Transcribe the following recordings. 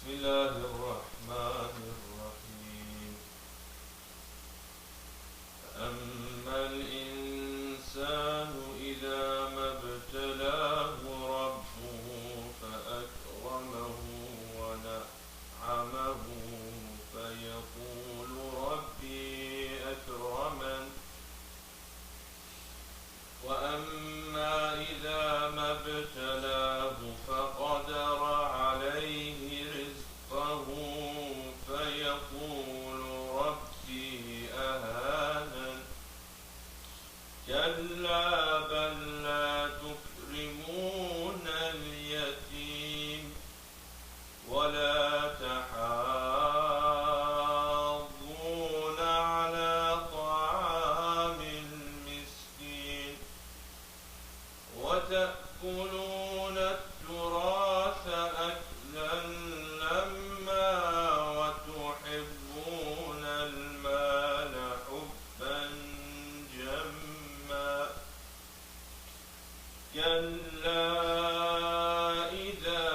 الله الرحمن الرحيم. أما الإنسان إذا ما ابتلاه ربه فأكرمه ونعمه فيقول ربي أكرمن. وأما إذا ما ابتلاه فقدر عليه رزقه فيقول ربي أهانن. كلا بل لا تكرمون اليتيم ولا تحاضون على طعام المسكين وتأكلون التراث أكلا لما وتحبون المال حبا جما. كلا إذا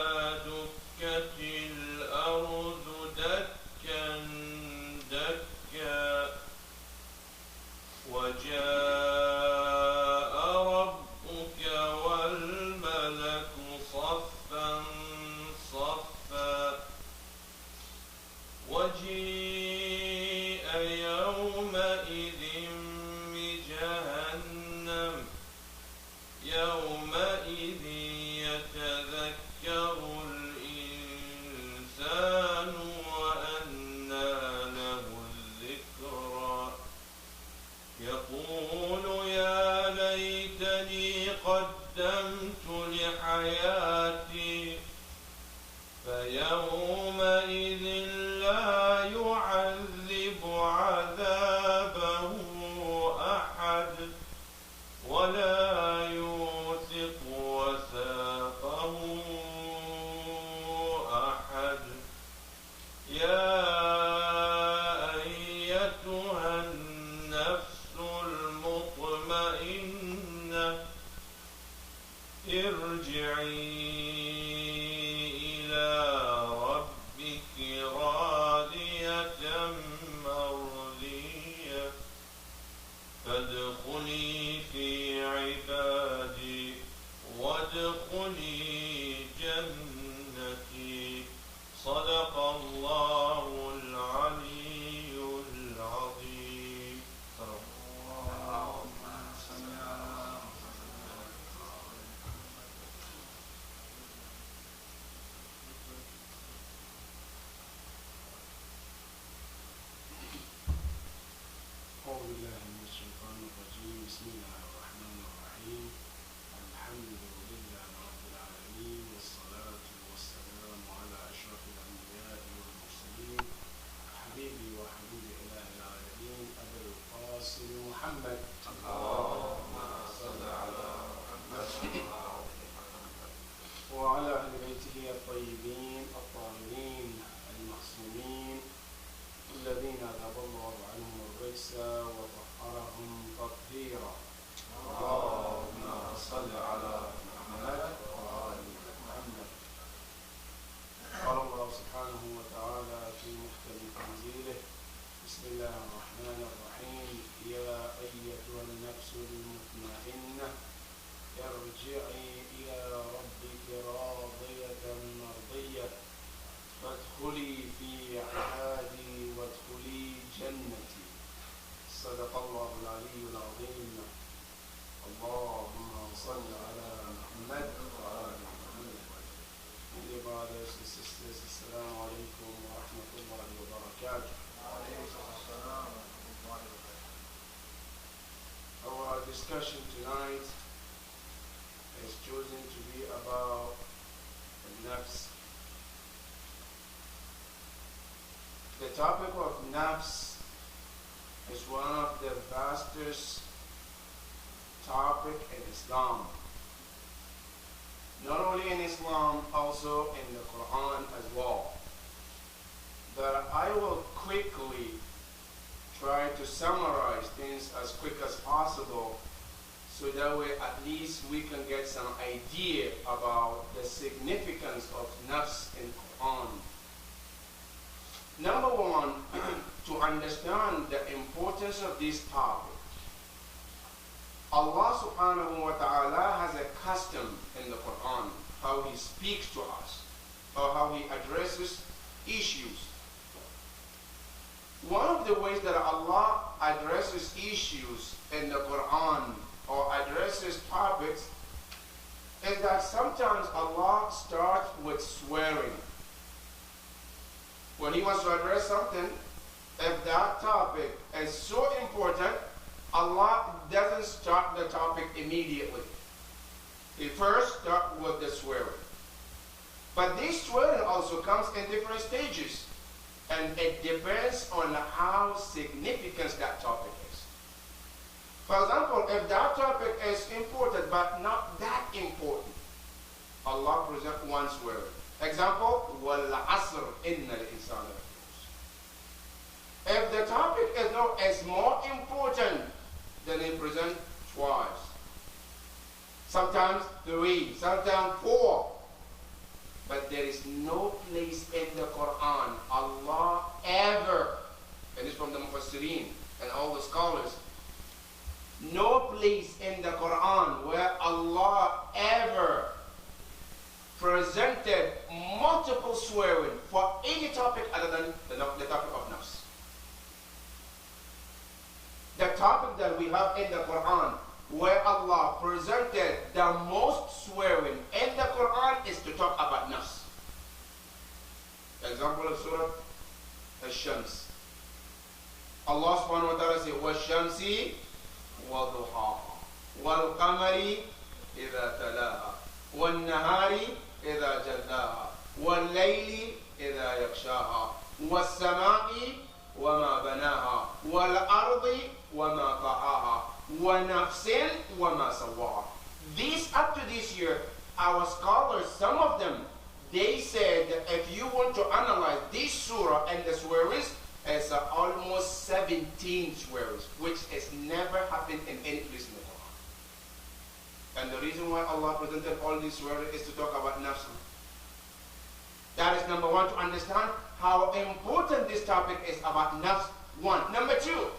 دكت الأرض دكا دكا وجاء ربك والملك صفا صفا وجيء يومئذ بجهنم يومئذ يتذكر الإنسان وأنى له الذكرى. يقول يا ليتني قدمت لحياتي فيومئذ لا يعذب عذابه أحد ولا يوثق وثاقه أحد. يا أيتها النفس المطمئنة ارجعي إلى ربك راضية مرضية فادخلي في عبادي وادخلي جنتي. صدق الله العلي العظيم. أعوذ بالله من الشيطان الرجيم. بسم الله الرحمن الرحيم. الحمد لله رب العالمين والصلاة والسلام على أشرف الأنبياء والمرسلين حبيبي وحبيب إله العالمين أبي القاسم محمد. اللهم صل على محمد وعلى أهل بيته الطيبين الطاهرين المعصومين الذين أذهب الله عنهم الرجس وطهرهم تطهيرا. اللهم صل على محمد وآل محمد. قال الله سبحانه وتعالى في محكم تنزيله: بسم الله الرحمن الرحيم. يا أيتها النفس المطمئنة ارجعي إلى ربك راضية مرضية فادخلي في عبادي وادخلي جنتي. صدق الله العلي العظيم. اللهم صل على محمد وآل محمد. Dear brothers and sisters, Assalamu alaikum wa rahmatullahi wa barakatuh. Our discussion tonight is chosen to be about the Nafs. The topic of Nafs is one of the vastest topic in Islam. Not only in Islam, also in the Quran as well. But I will quickly try to summarize things as quick as possible so that way at least we can get some idea about the significance of nafs in Quran Number one, to understand the importance of this topic, Allah subhanahu wa ta'ala has a custom in the Quran, how He speaks to us, or how He addresses issues. One of the ways that Allah addresses issues in the Quran or addresses topics is that sometimes Allah starts with swearing. When He wants to address something, if that topic is so important, Allah doesn't start the topic immediately. He first starts with the swearing. But this swearing also comes in different stages, and it depends on how significant that topic is. For example, if that topic is important but not that important, Allah presents one swearing. Example, وَالْعَصْرِ إِنَّ الْإِنسَانَ لَفِي خُسْرٍ. If the topic is more important, then He presents twice. Sometimes 3, sometimes 4. But there is no place in the Quran Allah ever, and it's from the Mufassirin and all the scholars, no place in the Quran where Allah ever presented multiple swearing for any topic other than the topic of nafs. The topic that we have in the Quran where Allah presented the most swearing in the Quran is to talk about nafs. Example of Surah Al-Shams. Allah subhanahu wa ta'ala says, وَالشَّمْسِ وَضُحَاهَا وَالْقَمَرِ إِذَا تَلَاهَا وَالنَّهَارِ إِذَا جَلَّاهَا وَاللَّيْلِ إِذَا يَغْشَاهَا وَالسَّمَاءِ وَمَا بَنَاهَا وَالْأَرْضِ وَمَا طَحَاهَا وَنَفْسٍ وَمَا سَوَّاهَا. These, up to this year, our scholars, some of them, they said that if you want to analyze this surah and the swearings, it's almost 17 swearings, which has never happened in any place in the Quran. And the reason why Allah presented all these swearings is to talk about nafs. That is number one, to understand how important this topic is about nafs. One. Number two,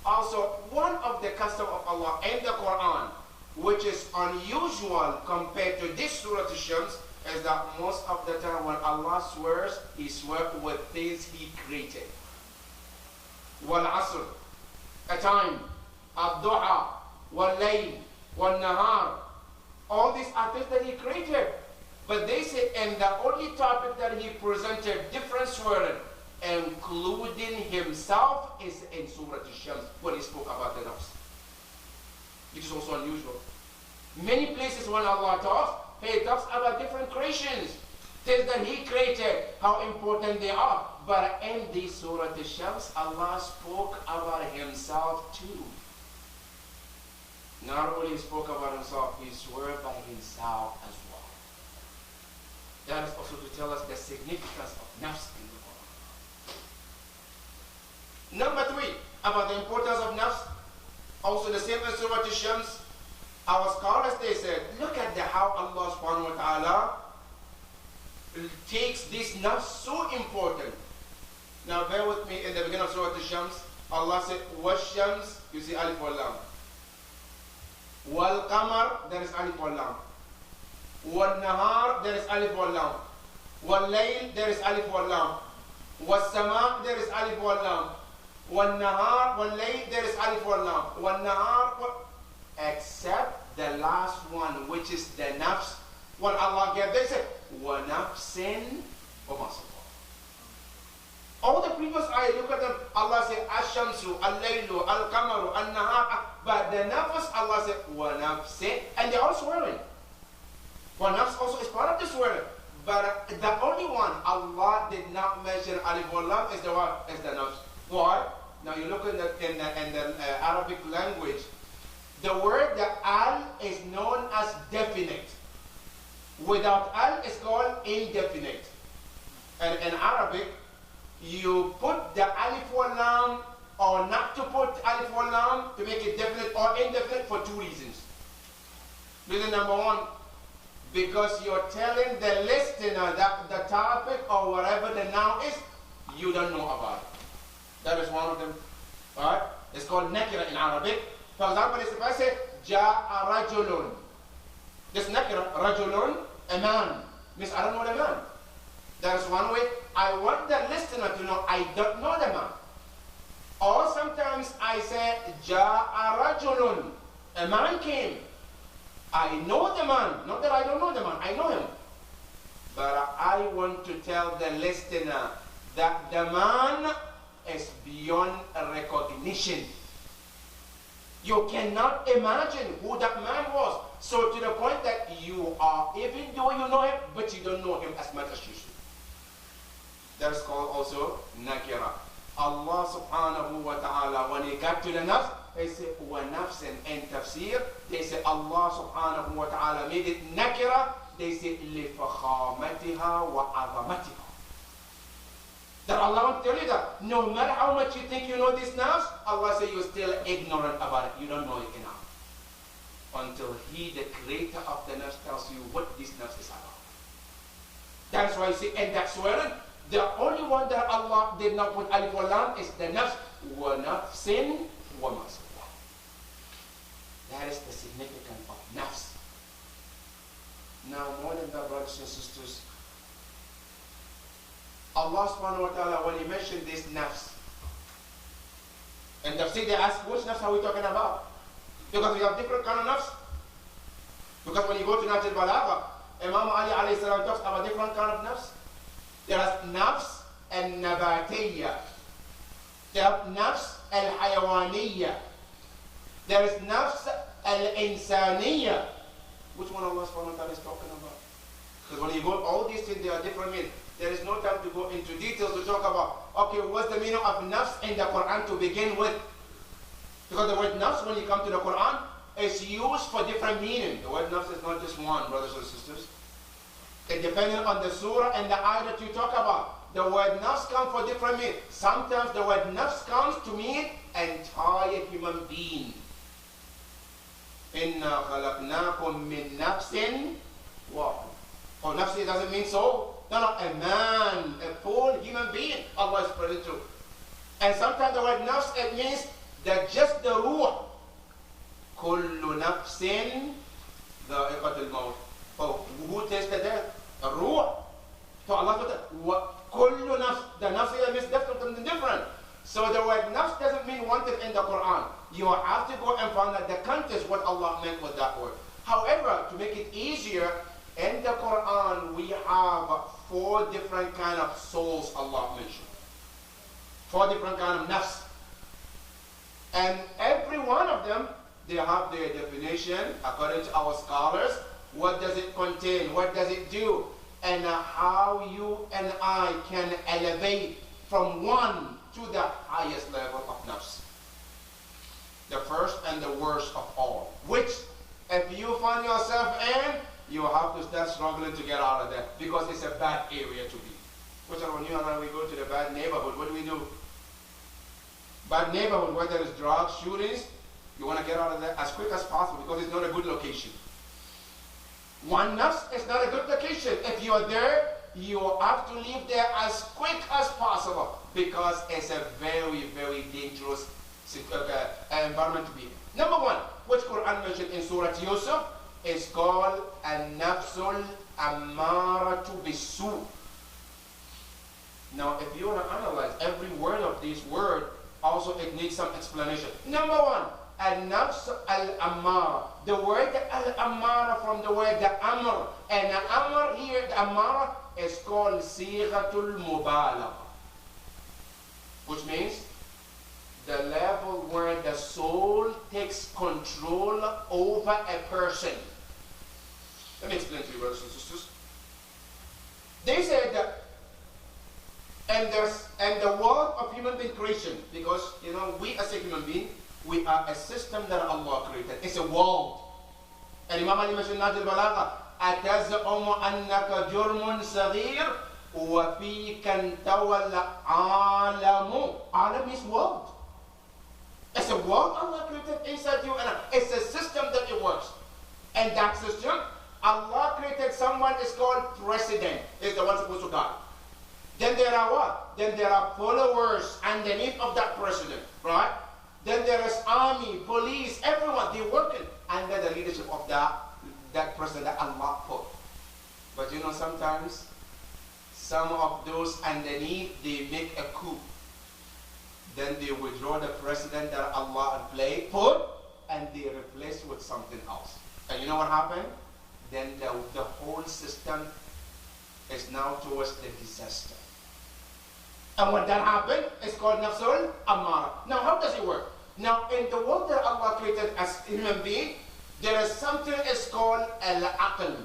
also one of the custom of Allah in the Quran, which is unusual compared to this Surah Al-Shams, is that most of the time when Allah swears, He swears with things He created. Wal-Asr, a time, Ad-Duha, Wal-Layl, Wal-Nahar. All these are things that He created. But they say, and the only topic that He presented different swearing, including Himself, is in Surah Al-Shams, when He spoke about the nafs. Which is also unusual. Many places when Allah talks, He talks about different creations, things that He created, how important they are. But in this Surah Al-Shams, Allah spoke about Himself too. Not only He spoke about Himself, He swore by Himself as well. That is also to tell us the significance of nafs in the Quran. Number three, about the importance of nafs, also the same as Surah Al-Shams, our scholars, they said, look at how Allah subhanahu wa ta'ala takes this nafs so important. Now bear with me, in the beginning of Surah Al-Shams, Allah said, وَالشَّمْس, you see alif wal lam. Wal-qamar, there is alif wal lam. Wal-nahar, there is alif wal lam. Wal-layl, there is alif wal lam. Wal-sama, there is alif wal lam. Wal-nahar, wal-layl, there is alif wal lam. Wal-nahar, except the last one, which is the nafs. When Allah gave, they said, وَنَفْسٍ وَمَا سَوَّاهَا. All the previous ayah, look at them, Allah said, Ash-shamsu, Al-laylu, Al-qamaru, Al-nahar. But the nafs, Allah said, وَنَفْسٍ. And they're all swearing. Well, nafs also is part of the swearing. But the only one Allah did not mention alif wal lam is the what? Is the nafs. Why? Now you look in the Arabic language, the word the al is known as definite. Without al is called indefinite. And in Arabic, you put the alif wal lam or not to put alif wal lam to make it definite or indefinite for two reasons. Reason number one, because you're telling the listener that the topic or whatever the noun is, you don't know about it. That is one of them. Alright? It's called nakira in Arabic. For example, if I say, Ja'a rajulun. This nakira, rajulun, a man. Means I don't know the man. That is one way. I want the listener to know I don't know the man. Or sometimes I say, Ja'a rajulun. A man came. I know the man. Not that I don't know the man. I know him. But I want to tell the listener that the man is beyond recognition. You cannot imagine who that man was. So to the point that you are, even though you know him, but you don't know him as much as you should. That is called also nakira. Allah subhanahu wa ta'ala, when he got to the nafs, he said, wa nafsin in tafsir, they say Allah subhanahu wa ta'ala made it nakira, they say, لِفَخَامَتِهَا وَعَظَمَتِهَا. That Allah wants to tell you that no matter how much you think you know this nafs, Allah says you're still ignorant about it. You don't know it enough. Until He, the creator of the nafs, tells you what this nafs is about. That's why you see, and that's where the only one that Allah did not put alif or lam is the nafs. وَنَفْسٍ وَمَا سَوَّاهَا. That is the significance of nafs. Now, more than that, brothers and sisters, Allah subhanahu wa ta'ala, when He mentioned this nafs, and tafsir they ask, which nafs are we talking about? Because we have different kind of nafs. Because when you go to Nahj al-Balagha, Imam Ali alayhi salam talks about different kind of nafs. There is nafs al-nabatiyya. There is nafs al-hayawaniyya. There is nafs al-insaniyya. Which one Allah subhanahu wa ta'ala is talking about? Because when you go, all these things, they are different meanings. There is no time to go into details to talk about, okay, what's the meaning of nafs in the Quran to begin with? Because the word nafs, when you come to the Quran, is used for different meaning. The word nafs is not just one, brothers and sisters. It depends on the surah and the ayah that you talk about. The word nafs comes for different meaning. Sometimes the word nafs comes to mean entire human being. Inna khalaqnakum min nafsin wahid. Oh, nafsi doesn't mean soul. No, a man, a full human being, Allah is referring to. And sometimes the word nafs, it means that just the ruh. Kullu nafsin dha'iqatul maut. Oh, who tastes the death? The ruh. So Allah said, kullu nafs, the nafs here means something different. So the word nafs doesn't mean wanted in the Quran. You have to go and find out the context what Allah meant with that word. However, to make it easier, in the Quran we have 4 different kind of souls Allah mentioned. 4 different kind of nafs. And every one of them, they have their definition according to our scholars. What does it contain? What does it do? And how you and I can elevate from one to the highest level of nafs. The first and the worst of all. Which, if you find yourself in, you have to start struggling to get out of that. Because it's a bad area to be. Which when you and I, we go to the bad neighborhood, what do? Bad neighborhood where there is drugs, shootings, you want to get out of that as quick as possible because it's not a good location. One nafs is not a good location. If you are there, you have to leave there as quick as possible because it's a very, very dangerous environment to be in. Number 1, which Quran mentioned in Surah Yusuf, is called an-nafsul ammaratu bisu. Now, if you want to analyze every word of this word, also it needs some explanation. Number 1, an-nafs al-ammara. The word al-ammara from the word the amr. And the amr here, the ammara, is called sighatul mubalagha. Which means the level where the soul takes control over a person. Let me explain to you, brothers and sisters. They said that, and the world of human being creation, because you know we as a human being, we are a system that Allah created. It's a world. And Imam Ali mentioned Nahj al-Balagha, أَتَزْعُمُ أَنَّكَ جُرْمٌ صَغِيرٌ وَفِيكَ انْتَوَى الْعَالَمُ. Alam means world. It's a world Allah created inside you, and it's a system that it works. And that system, Allah created someone is called president. Is the one supposed to guide. Then there are what? Then there are followers underneath of that president, right? Then there is army, police, everyone, they're working under the leadership of that president that Allah put. But you know, sometimes some of those underneath, they make a coup. Then they withdraw the president that Allah put, and they replace with something else. And you know what happened? Then the whole system is now towards the disaster. And when that happened, it's called Nafsul Ammara. Now, how does it work? Now, in the world that Allah created as human being, there is something is called Al-Aql.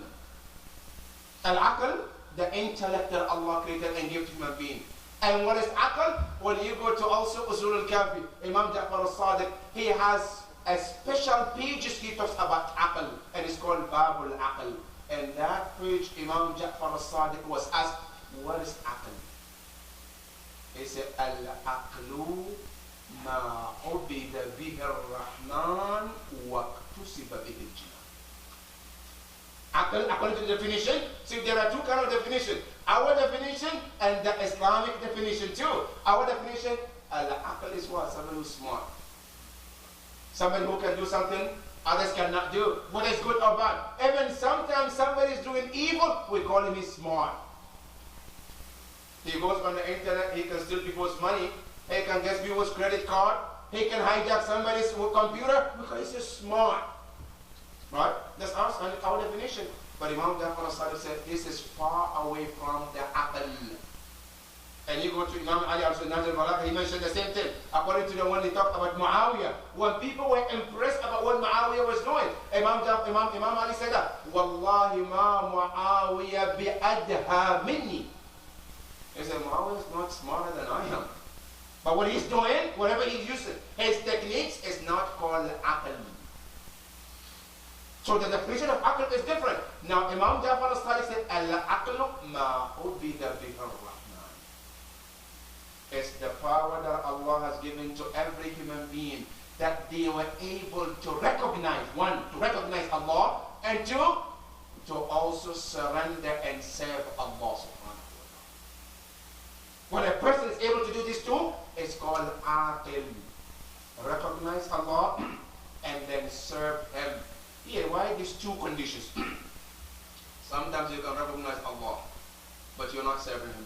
Al-Aql, the intellect that Allah created and gave to human being. And what is Aql? When you go to also Usul al-Kafi, Imam Ja'far al-Sadiq, he has a special pages he talks about Aql, and it's called Babul Aql. And that page, Imam Ja'far al-Sadiq was asked, what is Aql? He said, Al-Aqlu ma ubida bihi ar-Rahman wa ktusiba bihi al-Jinnah. Aql, according to the definition, see there are two kinds of definition. Our definition and the Islamic definition too. Our definition, Al-Aql is what? Someone who's smart. Someone who can do something others cannot do. Whether it's good or bad. Even sometimes somebody is doing evil, we call him smart. He goes on the internet, he can steal people's money, he can get people's credit card, he can hijack somebody's computer because he's just smart. Right? That's our definition. But Imam Ja'far al-Sadiq said this is far away from the Aql. And you go to Imam Ali al-Sunnah al-Balagh, he mentioned the same thing. According to the one he talked about Muawiyah, when people were impressed about what Muawiyah was doing, Imam Ali said that, Wallahi ma Muawiyah bi'adha minni. He said, Muawiyah is not smarter than I am. But what he's doing, whatever he's using, his techniques is not called Aql. So the definition of Aql is different. Now Imam Ja'far al-Sadiq said, Al-Aqlu ma ubida bihi ar-Rahman. It's the power that Allah has given to every human being that they were able to recognize, one, to recognize Allah, and two, to also surrender and serve Allah subhanahu wa ta'ala. When a person is able to do these two, it's called Aqil. Recognize Allah and then serve Him. Here, why these two conditions? Sometimes you can recognize Allah, but you're not serving Him.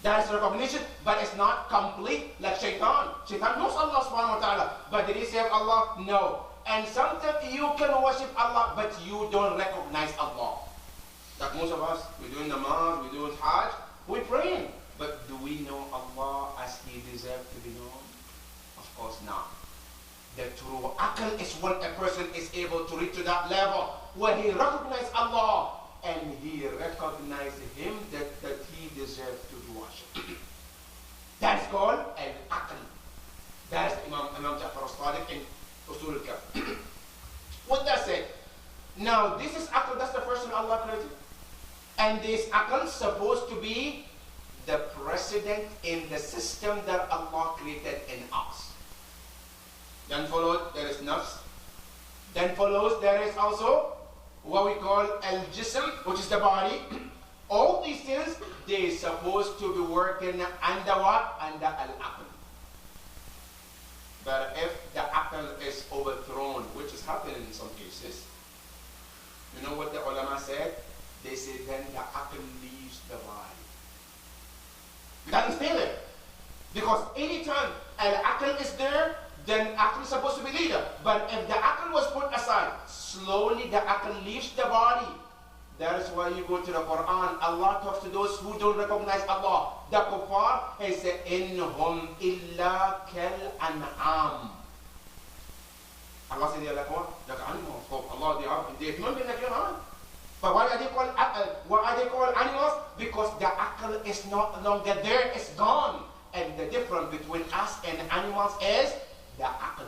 That is recognition, but it's not complete like Shaitan. Shaitan knows Allah subhanahu wa ta'ala, but did he serve Allah? No. And sometimes you can worship Allah, but you don't recognize Allah. Like most of us, we're doing namaz, we're doing hajj, we're praying. But do we know Allah as He deserves to be known? Of course not. The true aql is when a person is able to reach to that level where he recognizes Allah and he recognizes Him that He deserves to be worshipped. That's called an aql. That's Imam Ja'far al-Sadiq in Usul al-Kafi. What that said? Now this is aql, that's the person Allah created. And this aql is supposed to be the president in the system that Allah created in us. Then followed, there is Nafs. Then follows, there is also what we call Al-Jism, which is the body. All these things, they're supposed to be working under what? Under Al-Aql. But if the Aql is overthrown, which is happening in some cases, you know what the ulama said? They say then the Aql leaves the body. It doesn't stay there. Because anytime Al-Aql is there, then Aql is supposed to be leader. But if the Aql was put aside, slowly the Aql leaves the body. That is why you go to the Quran, Allah talks to those who don't recognize Allah. The kuffar, He said, إِنْهُمْ إِلَّا كَالْأَنْعَامِ. Allah said they are like what? Like animals. Oh, Allah, they are human beings like you and I. But why are they called animals? Because the Aql is no longer there, it's gone. And the difference between us and animals is the Aql.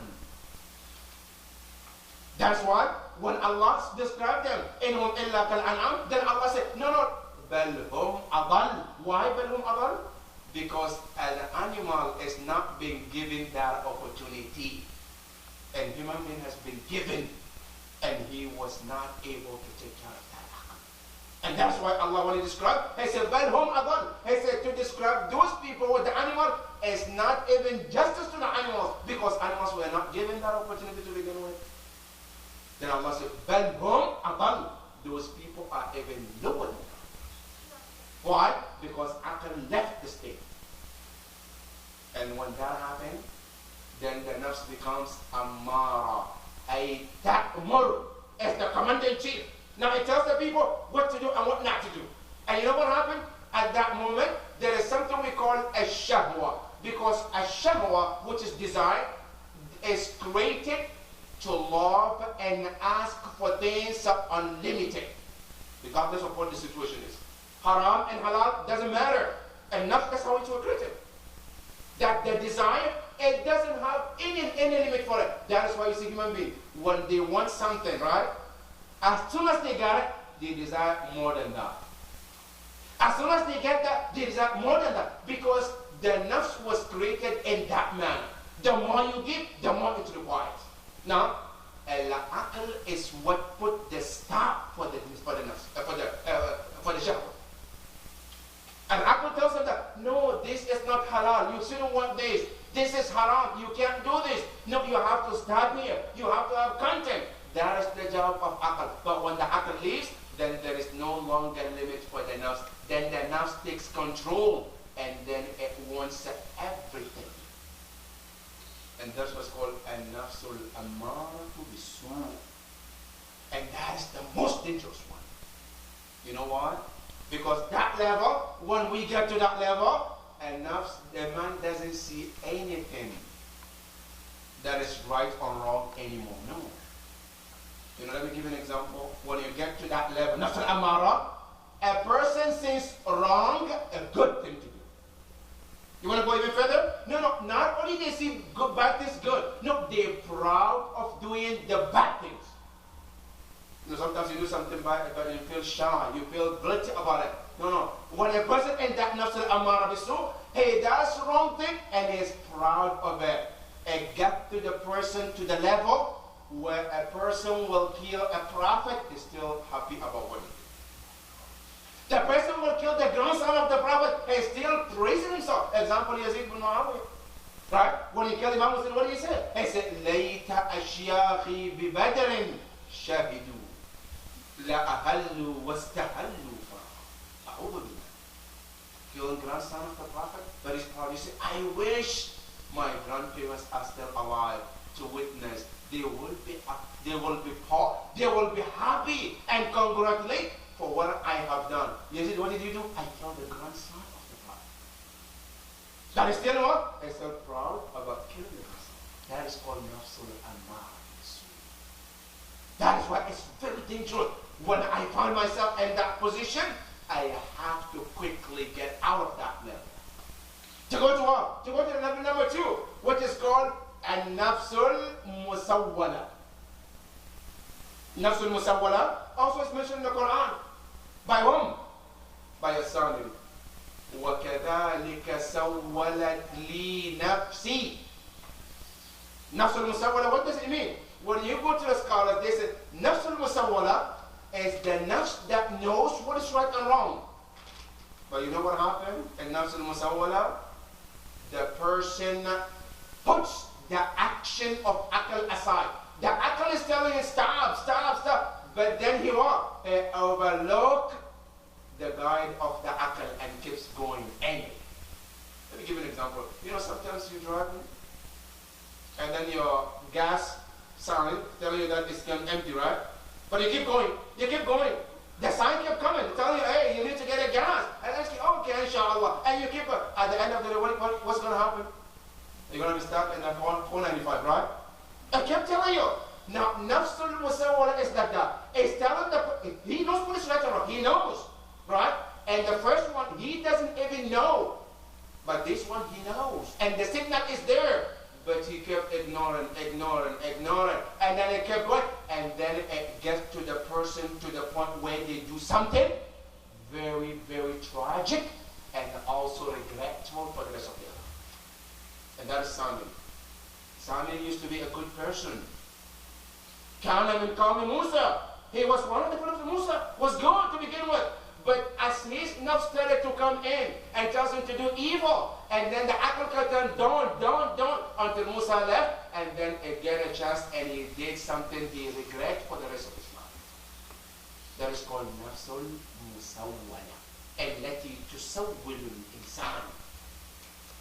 That's why when Allah described them, إِنْهُمْ إِلَّا كَالْأَنْعَامِ, then Allah said, no, بَلْ هُمْ أَضَلُّ. Why بَلْ هُمْ أَضَلُّ? Because an animal is not being given that opportunity. And human being has been given, and he was not able to take care of that Aql. And that's why Allah, when He described, He said, بَلْ هُمْ أَضَلُّ. He said to describe those people with the animal is not even justice to the animals, because animals were not given that opportunity to begin with. Then Allah said, بَلْ هُمْ أَضَلُّ. Those people are even lower than that. Why? Because Aql left the state. And when that happened, then the nafs becomes Ammara. A ta'mur as the commander-in-chief. Now it tells the people what to do and what not to do. And you know what happened? At that moment, there is something we call a shahwa. Because a shahwa, which is desire, is created to love and ask for things unlimited, regardless of what the situation is. Haram and halal doesn't matter. Enough, that's how it was created. That the desire, it doesn't have any limit for it. That is why you see human beings, when they want something, right? As soon as they got it, they desire more than that. As soon as they get that, they desire more than that. Because the nafs was created in that manner. The more you give, the more it requires. Now, al-aql is what put the stop for the nafs, for the shahwa. And aql tells them that, no, this is not halal. You shouldn't want this. This is haram. You can't do this. No, you have to start here. You have to have content. That is the job of aql. But when the aql leaves, then there is no longer limit for the nafs. Then the nafs takes control, and then it wants everything. And that's what's called an-nafsul ammaratu bisu. And that is the most dangerous one. You know why? Because that level, when we get to that level, and nafs, the man doesn't see anything that is right or wrong anymore. No. You know, let me give you an example. When you get to that level, nafs al-amara, a person sees wrong a good thing to do. You want to go even further? No, not only they see good, bad things good. No, they're proud of doing the bad things. You know, sometimes you do something bad, but you feel shy, you feel guilty about it. No. When a person in that nafs al-amara bisu, he does wrong thing and he's proud of it. It got to the person to the level where a person will kill a prophet, is still happy about what he did. The person will kill the grandson of the prophet, he's still praising himself. Example, Yazid ibn Muawiyah. Right? When he killed Imam Muslim, what did he say? He said, Layta ashyakhi bi badrin shahidu. La ahallu wastahallu fa. Killing grandson of the prophet, but he's proud. He said, I wish my grandparents are still alive to witness. They will be happy and congratulate for what I have done. Yazid, what did you do? I killed the grandson of the prophet. That is still what? I'm still proud about killing the grandson. That is called nafsul amara. That is why it's very dangerous. When I find myself in that position, I have to quickly get out of that level. To go to what? To go to level number 2, which is called an-nafsul musawwala. Nafsul musawwala also is mentioned in the Quran. By whom? By a son. وَكَذَلِكَ سَوَّلَتْ لِي نَفْسِي. Nafsul musawwala, what does it mean? When you go to the scholars, they say nafsul musawwala is the nafs that knows what is right and wrong. But you know what happened in nafsul musawwala? The person puts the action of aql aside. The aql is telling him stop. But then he what? He overlook the guide of the aql and keeps going anyway. Let me give you an example. You know, sometimes you're driving and then your gas sign telling you that it's empty, right? But you keep going. The sign kept coming, telling you, hey, you need to get a gas. And I say, okay, inshallah. And you keep it. At the end of the day, what's going to happen? You're going to be stuck in that 495, right? I kept telling you. Now, nafsul musawwala is like that. It's telling he knows what is right or wrong. He knows, right? And the first one, he doesn't even know. But this one, he knows. And the signal is there. But he kept ignoring. And then it kept going. And then it gets to the person to the point where they do something very, very tragic and also regretful for the rest of their life. And that is Samuel. Samuel used to be a good person. كان من قوم موسى. He was one of the Prophet Musa, was good to begin with. But as his nafs started to come in and tells him to do evil, and then the akal turned, don't, until Musa left, and then it get a chance and he did something he regret for the rest of his life. That is called nafsul musawwala. التي تسول الإنسان.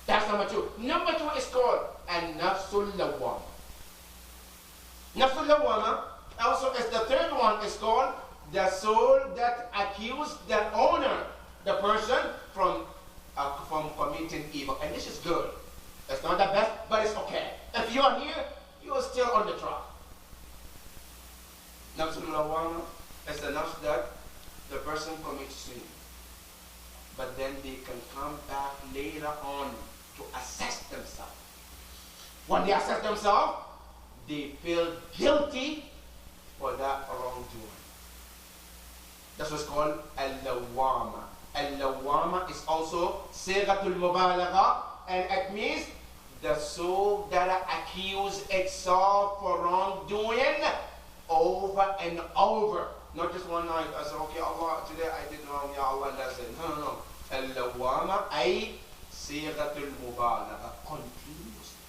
That's number two. Number two is called an-nafsul lawwama. Nafsul lawwama also is the third one, is called the soul that accused the owner, the person, from committing evil. And this is good. It's not the best, but it's okay. If you are here, you are still on the track. Nafsul lawwama is the nafs that the person commits sin, but then they can come back later on to assess themselves. When they assess themselves, they feel guilty for that wrongdoing. That's what's called al-lawwama. Al-lawwama is also sighatul mubalagha, and it means the soul that accuses itself for wrongdoing over and over. Not just one night. I said, okay, Allah, today I did wrong. Ya Allah, that's it. No. Al-lawwama ay sighatul mubalagha. Continuously.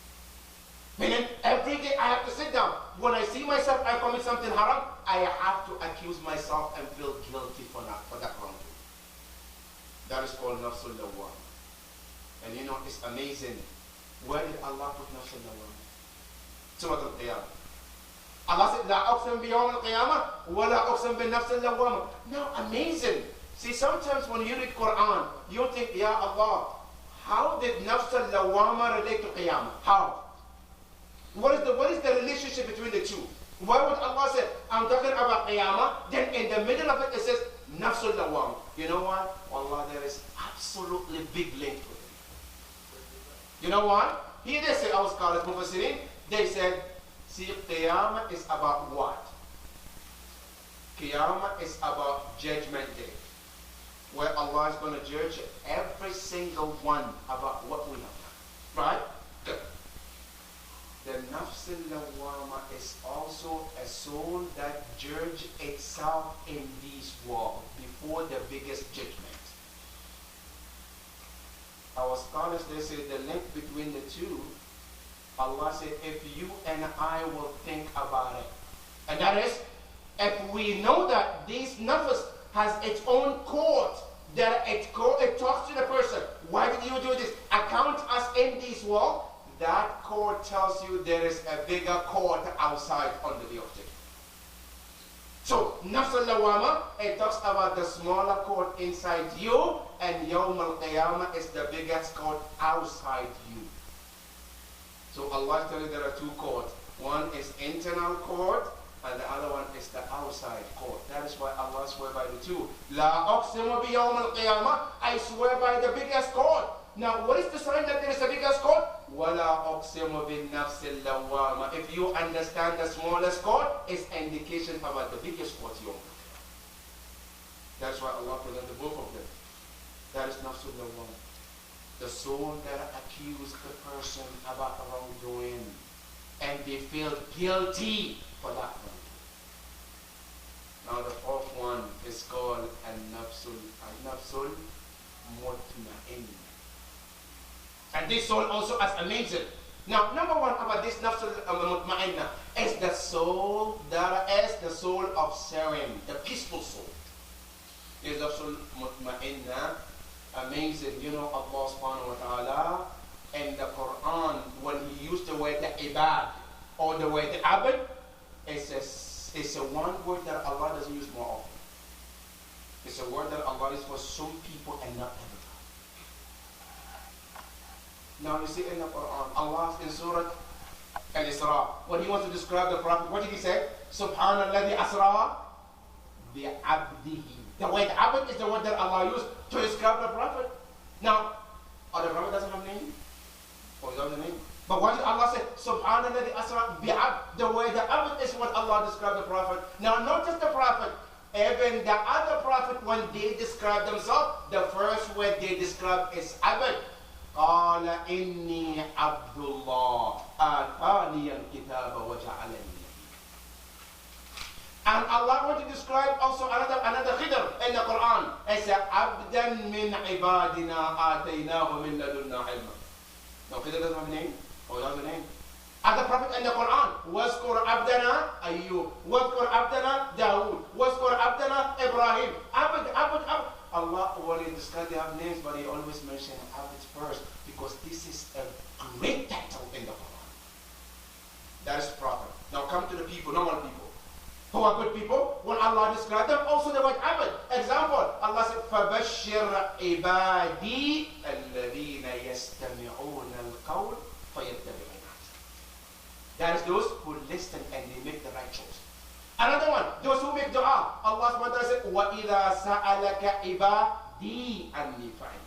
Meaning, every day I have to sit down. When I see myself, I commit something haram, I have to accuse myself and feel guilty for that wrongdoing. That is called nafsul lawwama. And you know, it's amazing. Where did Allah put nafsul lawwama? Surah Al-Qiyamah. Allah said, La uqsim biyawm al-qiyamah, wa la uqsim bin nafs al-lawwama. Now, amazing. See, sometimes when you read Quran, you think, Ya Allah, how did nafs al-lawwama relate to qiyamah? How? What is the relationship between the two? Why would Allah say, I'm talking about qiyamah, then in the middle of it, it says, nafs al-lawwama. You know what? Allah, there is absolutely big link with it. You know what? Here they say, our scholars, Mufassirin, they said, see, Qiyamah is about what? Qiyamah is about Judgment Day, where Allah is going to judge every single one about what we have done. Right? Good. The Nafs al-Lawwama is also a soul that judges itself in this world before the biggest judgment. Our scholars, they say the link between the two, Allah said, if you and I will think about it. And that is, if we know that this nafs has its own court, that it talks to the person, why did you do this? Account us in this world. That court tells you there is a bigger court outside on the day of judgment. So, nafs al-lawwama, it talks about the smaller court inside you, and yawm al-qiyamah is the biggest court outside you. So Allah tells you there are two courts. One is internal court, and the other one is the outside court. That is why Allah swear by the two. La uqsimu bi yawm al-qiyamah. I swear by the biggest court. Now, what is the sign that there is a biggest court? Wala uqsimu bin nafs al-lawwama. If you understand the smallest court, it's an indication about the biggest court yawm al-qiyamah. That's why Allah presented both of them. That is nafs al-lawwama. The soul that accused the person about wrongdoing, and they feel guilty for that wrongdoing. Now the fourth one is called an-nafsul mutma'inna. And this soul also is amazing. Now, number one about this nafsul mutma'inna is the soul that is the soul of serene, the peaceful soul. This nafsul mutma'inna. Amazing, you know, Allah subhanahu wa ta'ala in the Quran, when he used the word the ibad or the word the abd, it's a one word that Allah doesn't use more often. It's a word that Allah uses for some people and not everybody. Now you see in the Quran, Allah in Surah Al-Isra, when he wants to describe the Prophet, what did he say? Subhanalladhi asra bi-abdihi. The word abd is the word that Allah used to describe the Prophet. Now, the Prophet doesn't have a name? Or doesn't have a name? But what did Allah say? Subhanallah, asra bi'abd. The word the abd is what Allah described the Prophet. Now, not just the Prophet. Even the other Prophet, when they describe themselves, the first word they describe is abd. قال إني عبد الله آتاني الكتاب وجعلني. And Allah want to describe also another Khidr in the Quran as Abdan min ibadina ataynahu min ladunna ilma. Now Khidr doesn't have a name, or he has a name. Other prophet in the Quran, Wazkur Abdana Ayyub, Wazkur Abdana Dawood, Wazkur Abdana Ibrahim. Abd. Allah, when he describes, they have names, but he always mentions Abd first, because this is a great title in the Quran. That is prophet. Now come to the people, normal people. Who are good people? When Allah describes them, also the word Abd. Example, Allah said, فَبَشِّرْ عِبَادِي الَّذِينَ يَسْتَمِعُونَ الْقَوْلِ فَيَتَّبِعُونَ. That is those who listen and they make the right choice. Another one, those who make dua. Allah subhanahu wa ta'ala said, وَإِذَا سَأَلَكَ عِبَادِي أَنِّي فَعِلِ.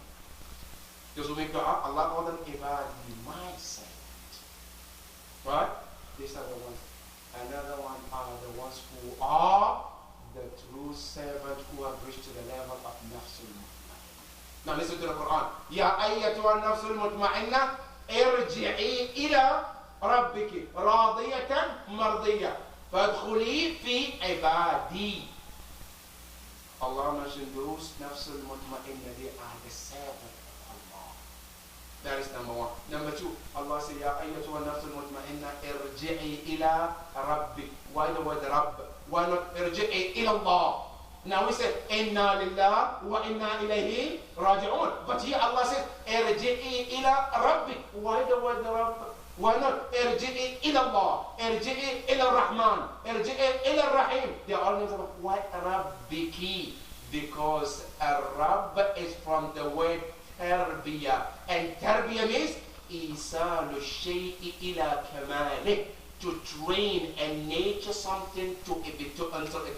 Those who make dua, Allah called them ibadi, my servant. Right? These are the ones. Another one are the ones who are the true servant who have reached to the level of Nafs al-Mutma'inna. Now listen to the Quran. Ya ayyatuha an-Nafs al-Mutma'inna irji'i ila rabbiki radiyatan mardiyya fadkhuli fi ibadi. Allah mentioned those Nafs al-Mutma'inna, they are the servant. That is number one. Number two, Allah says, Ya ayyatuha nafsul mutma'inna irji'i ila rabbik. Why the word Rabb? Why not irji'i ila Allah? Now we say, Inna lillah wa inna ilayhi raji'un. But here Allah says, irji'i ila rabbik. Why the word Rabb? Why not irji'i ila Allah? Irji'i ila Rahman. Irji'i ila Rahim. They are all names of why Rabbiki? Because a Rabb is from the word Tarbiya, and Tarbiya means Isalu Sheikh ila Kamalik, to train and nurture something until it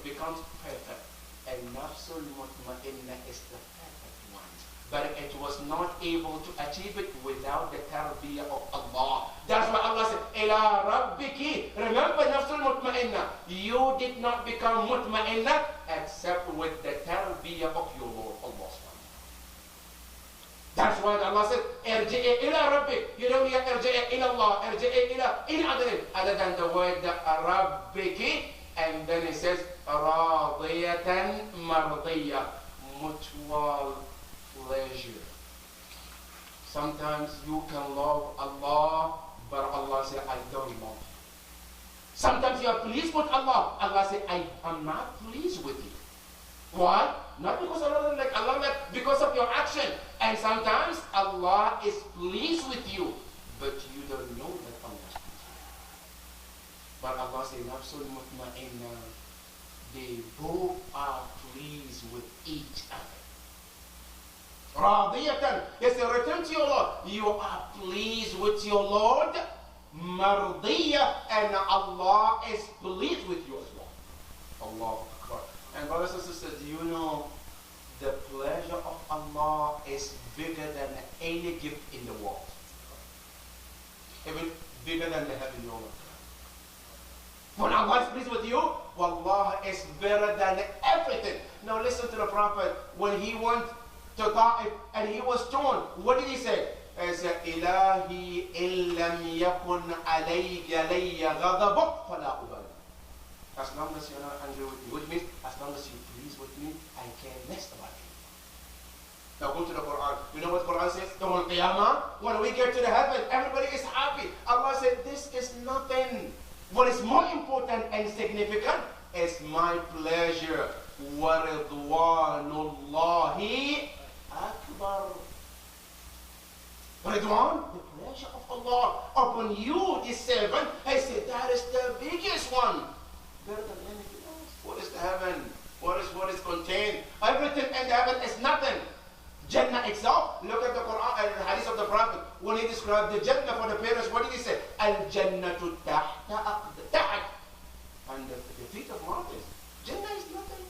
becomes perfect. And Nafsul Mutma'inna is the perfect one, but it was not able to achieve it without the Tarbiya of Allah. That's why Allah said, Ila Rabbiki. Remember Nafsul Mutma'inna, you did not become Mutma'inna except with the Tarbiya of your Lord, Allah. That's why Allah said, Irji'i ila Rabbik. You don't hear Irji'i ila Allah, Irji'i ila other than the word Rabbiki. And then it says, Radiyatan Mardiyya, mutual pleasure. Sometimes you can love Allah, but Allah says, I don't love you. Sometimes you are pleased with Allah. Allah says, I am not pleased with you. Why? Not because Allah doesn't like Allah, but because of your action. And sometimes Allah is pleased with you, but you don't know that Allah is pleased with you. But Allah says, Nafsul Mutma'inna, they both are pleased with each other. Radiyatan, yes, return to your Lord. You are pleased with your Lord. Mardiyya, and Allah is pleased with you as well. Allah Akbar. And brothers and sisters, do you know the pleasure of Allah is bigger than any gift in the world? Even bigger than the heaven on earth. When Allah is pleased with you, Wallah is better than everything. Now listen to the Prophet. When he went to Ta'if and he was torn, what did he say? He said, Ilahi illam yakun alayya ghadabuk fala ubali. As long as you're not angry with me, which means as long as you're pleased with me, I care less about you. Now go to the Quran. You know what Quran says? Yawm al-Qiyamah, when we get to the heaven, everybody is happy. Allah said, this is nothing. What is more important and significant is my pleasure. وَرِضْوَانُ اللَّهِ أَكْبَرُ. Ridwan, the pleasure of Allah upon you, this servant. I said, that is the biggest one. Better than anything else. What is the heaven? What is contained? Everything in the heaven is nothing. Jannah itself, look at the Quran and the hadith of the Prophet. When he described the Jannah for the parents, what did he say? Al-Jannatu tahta under the feet of mountains. Jannah is nothing.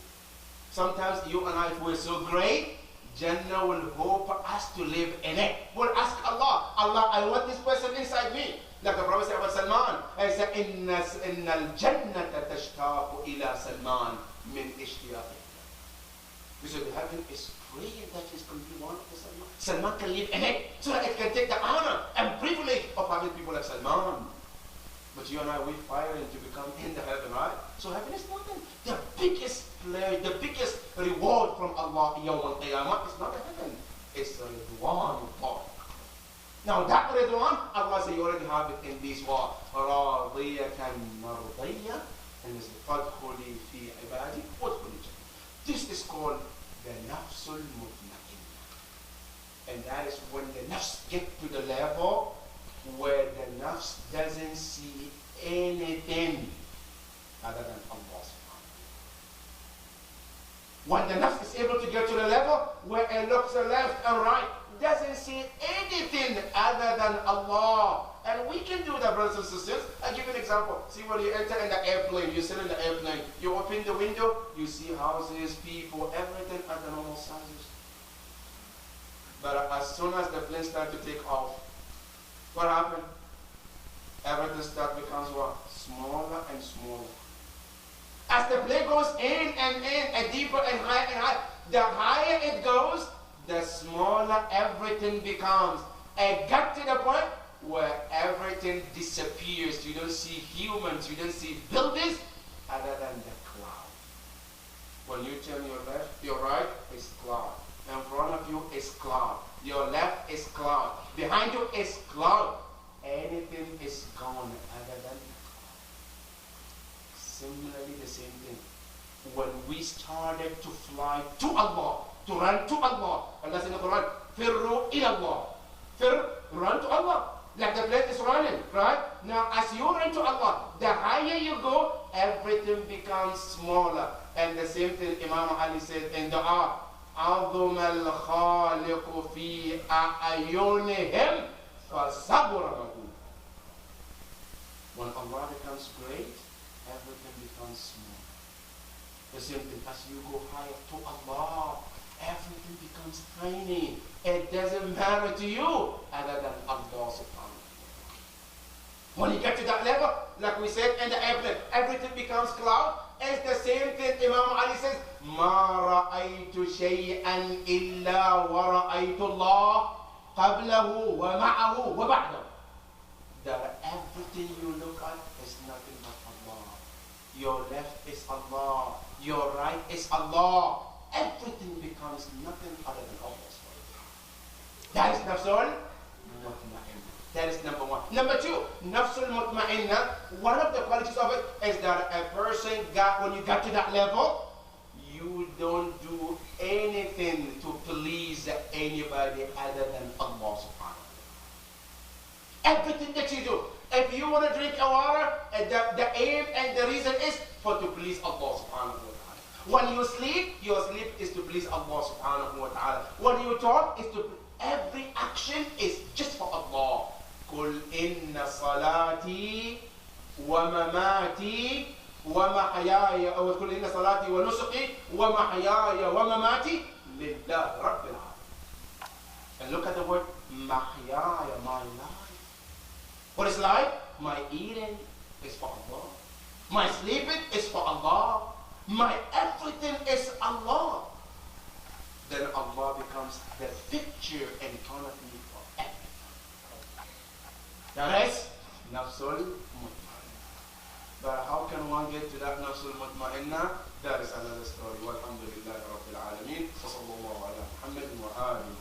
Sometimes you and I, if we're so great, Jannah will hope for us to live in it. We'll ask Allah, Allah, I want this person inside me. Like the Prophet said about Salman, he said, Inna al-Jannata tashtaqu ila Salman min ishtiyaqi. We said the heaven is praying that he's going to be one of the Salman. Salman can live in it, so that it can take the honor and privilege of having people like Salman. But you and I, we fighting to become in the heaven, right? So heaven is nothing. The biggest pleasure, the biggest reward from Allah Yawm al-Qiyamah is not the heaven. It's the Ridwan Allah. Now that Ridwan, Allah says you already have it in this world. رَاضِيَةً مَرْضِيَّةً. And it's فَادْخُلِي فِي عِبَادِي وَادْخُلِي جَنَّةِ. This is called the Nafs al-Mutma'inna. And that is when the Nafs get to the level where the Nafs doesn't see anything other than Allah subhanahu wa ta'ala. When the Nafs is able to get to the level where it looks left and right, doesn't see anything other than Allah. And we can do that, brothers and sisters. I'll give you an example. See, when you enter in the airplane, you sit in the airplane, you open the window, you see houses, people, everything at the normal sizes. But as soon as the plane starts to take off, what happened? Everything starts becomes what? Smaller and smaller. As the plane goes in and deeper and higher, the higher it goes, the smaller everything becomes. And got to the point where everything disappears. You don't see humans, you don't see buildings other than the cloud. When you turn your left, your right is cloud. In front of you is cloud. Your left is cloud. Behind you is cloud. Anything is gone other than the cloud. Similarly, the same thing. When we started to fly to Allah, to run to Allah, Allah said in the Quran, Firru ila Allah. Run to Allah. Like the plane is running, right? Now, as you run to Allah, the higher you go, everything becomes smaller. And the same thing Imam Ali said in Dua, عظم الخالق في أعينهم فصبره. When Allah becomes great, everything becomes small. The same thing, as you go higher to Allah, everything becomes tiny. It doesn't matter to you other than Allah subhanahu wa ta'ala. When you get to that level, like we said in the airplane, everything becomes cloud. It's the same thing Imam Ali says, ما رأيت شيئا إلا ورأيت الله قبله ومعه وبعده. That everything you look at is nothing but Allah. Your left is Allah. Your right is Allah. Everything becomes nothing other than Allah. That is Nafsul Mutma'inna. That is number one. Number two, Nafsul Mutma'inna, one of the qualities of it is that a person when you got to that level, you don't do anything to please anybody other than Allah subhanahu wa ta'ala. Everything that you do, if you want to drink a water, the aim and the reason is for to please Allah subhanahu wa ta'ala. When you sleep, your sleep is to please Allah subhanahu wa ta'ala. When you talk, is to every action is just for Allah. قل إن صلاتي ومماتي ومحياي أو قل إن صلاتي ونسقي ومحياي ومماتي لله رب العالمين. And look at the word محياي, my life. What is life? My eating is for Allah. My sleeping is for Allah. My everything is Allah. Then Allah becomes the picture in front of me for everything. That is Nafsul Mutma'inna. But how can one get to that Nafsul Mutma'inna? That is another story. Walhamdulillahi Rabbil Alameen. Wa sallallahu ala Muhammadin wa alihi.